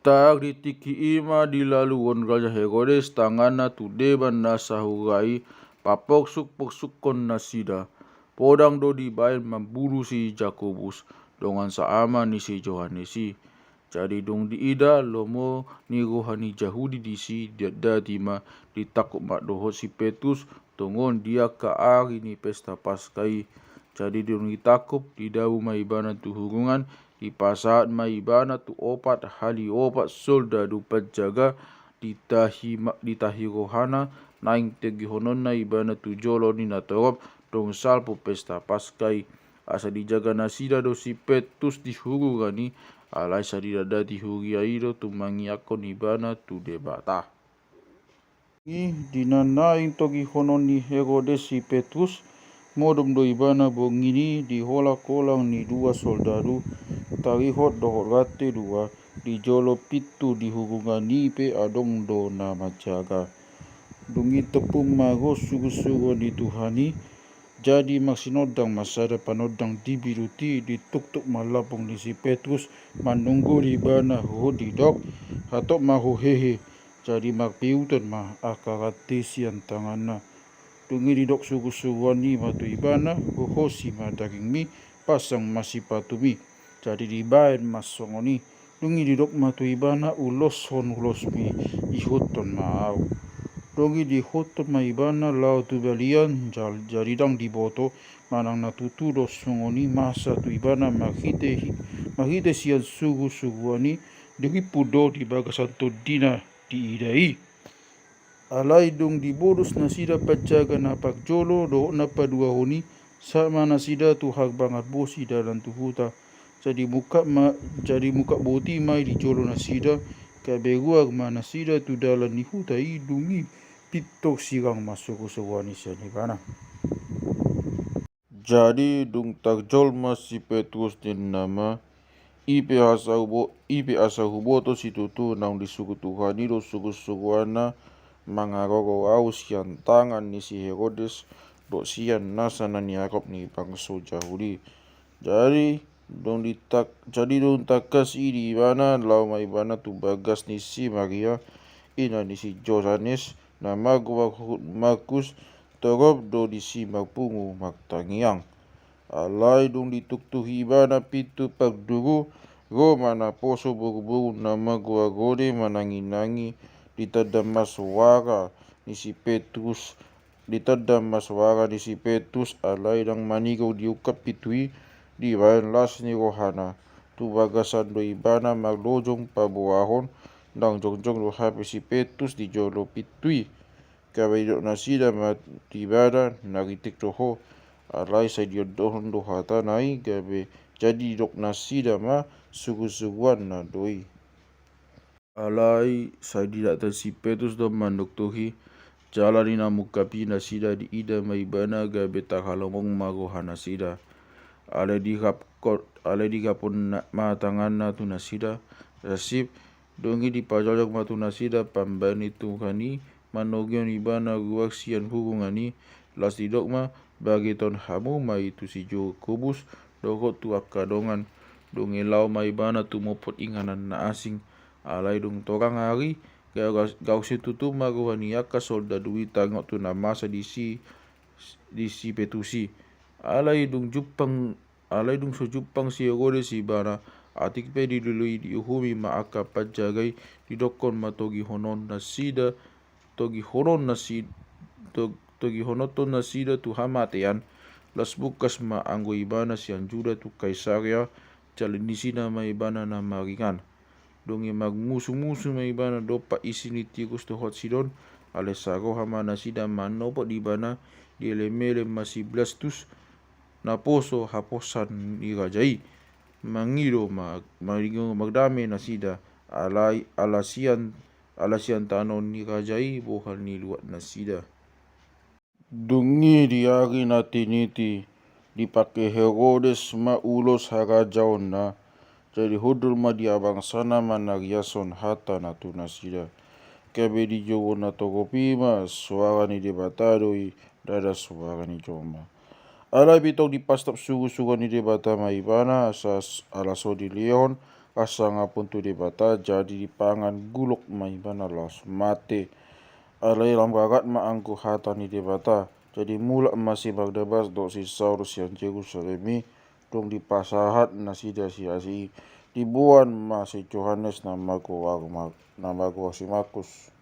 Tak ditiki ima dilaluan Raja Herodes tangana tudeban na sahurai papoksuk poksukon na sida. Podang do dibayan memburu si Jakobus dengan saama ni si Johannesi. Jadi dong diida lomo ni rohani Jahudi disi dati ma ditakut mak dohot si Petrus tongon dia ka ari ni pesta Paskai. Jadi dong ditakut di dawu maibana tu hurungan di pasaat maibana tu opat hali opat soldadu penjaga ditahi rohana naing tegi honon na ibana tu jolo ni natorop dong salpo pesta Paskai. Asa dijaga nasida do si Petrus di hurungani alai sadida dati huriaido tu mangiakon ibana tu debata. Ni dinanaing togi honon ni Herodes si Petrus modom do ibana bongini di hola kolang ni dua soldadu tarihot dohot rate dua di jolo pitu di hubungan ni pe adong do nama jaga dungi tepung mago sugu-sugu di Tuhani jadi maksinodang masada panodang dibiruti di tuk-tuk malapong ni si Petrus manunggu di bana hodidok hatok mahu hehe jadi makpiutan mah akarate sian tangana dungi didok sugu-suguan ni matu ibana hohosi ma daging mi pasang masih patumi jadi dibayan masongoni dungi didok matu ibana ulos mi ihoton maau dongi di hoton ma ibana lau tu balian jadi dang diboto manang natutu dos songoni masa tu ibana mahite sian sugu-suguani dungi pudo di bagasanto dina diidai alai dong dibodos nasida pajaga napak jolo do napa dua honi sama nasida tu hak bangat bosi dalam tu huta jadi muka boti mai di jolo nasida kabeguag ma nasida tu dalam ni huta idungi pitok sirang masuk sewani sani bana jadi dung tak jol masih Petrus din nama ipe asa huboto situtu nang disuku Tuhan do sugu-suguana mangarogo au sian tangan ni si Herodes do sian nasana ni Arab ni bangsa Yahudi. Jadi dong takas di bana lau mai bana tu bagas ni si Maria ina ni si Johannes nama gua Markus torob do di si magpungu magtangiang. Alai dong dituktuhi bana pitu pagduru Roma na poso buru-buru nama gua gode manangi-nangi ditadam maswara ni si Petrus alai dang manigo diukap pitui di bayan las ni rohana tu bagasan do ibana maglojong pabuahon dang jongjong do hape si Petrus di jolo pitui kabay do nasida matibada naritik doho alai sa diodohon do hata nai gabe jadi dok nasida ma sugu-suguan na doi alai saya tidak si Petrus do mandoktohi jalani namukapi nasida di ida maibana gabe takalomong magohana sida ale di kapon matangana tu nasida rasip dongi di pajajak matu nasida pambani Tuhani manogyon ibana guak sian hubungani las didokma bagi ton hamu mai tu si Jakobus dokot tu akadongan dongi lau maibana tu mopot inganan na asing alai dong torang hari gau situtu maruhani aka soldadu tangok tu namasa di si Petusi alai dong sojupang si Herodes si bana atik pe didului diuhumi ma aka pajagai didokon ma togi honon nasida tu hamatean las bukas ma anggo ibana sian juda tu Kaisaria jalinisina ma ibana na maringan dongi magmusu-musu ma ibana dopa isi ni tikus to hot sidon ale sago hama nasida manopo di bana di elemele masih blastus na poso haposan ni rajai mangido magdame nasida alasian tanon ni rajai bohal ni luat nasida dungi diari natiniti dipake Herodes ma ulos harajaon na jadi hudul ma diabang sana manariason hata natu nasida kebe di jowo na togopi ma suara ni debatadoi dada suara ni joma alai bitong di pastap sugu-sugu ni debata ma ibana asas alaso di leon asa ngapun tu debata jadi dipangan guluk mai banalas mate. Alai lam kakat ma angku hata ni debata. Jadi mula masih bagdabas do si Saurus yang Jerusalemi dong di pasahat nasida si asi dibuan masih Johannes namaku si Markus.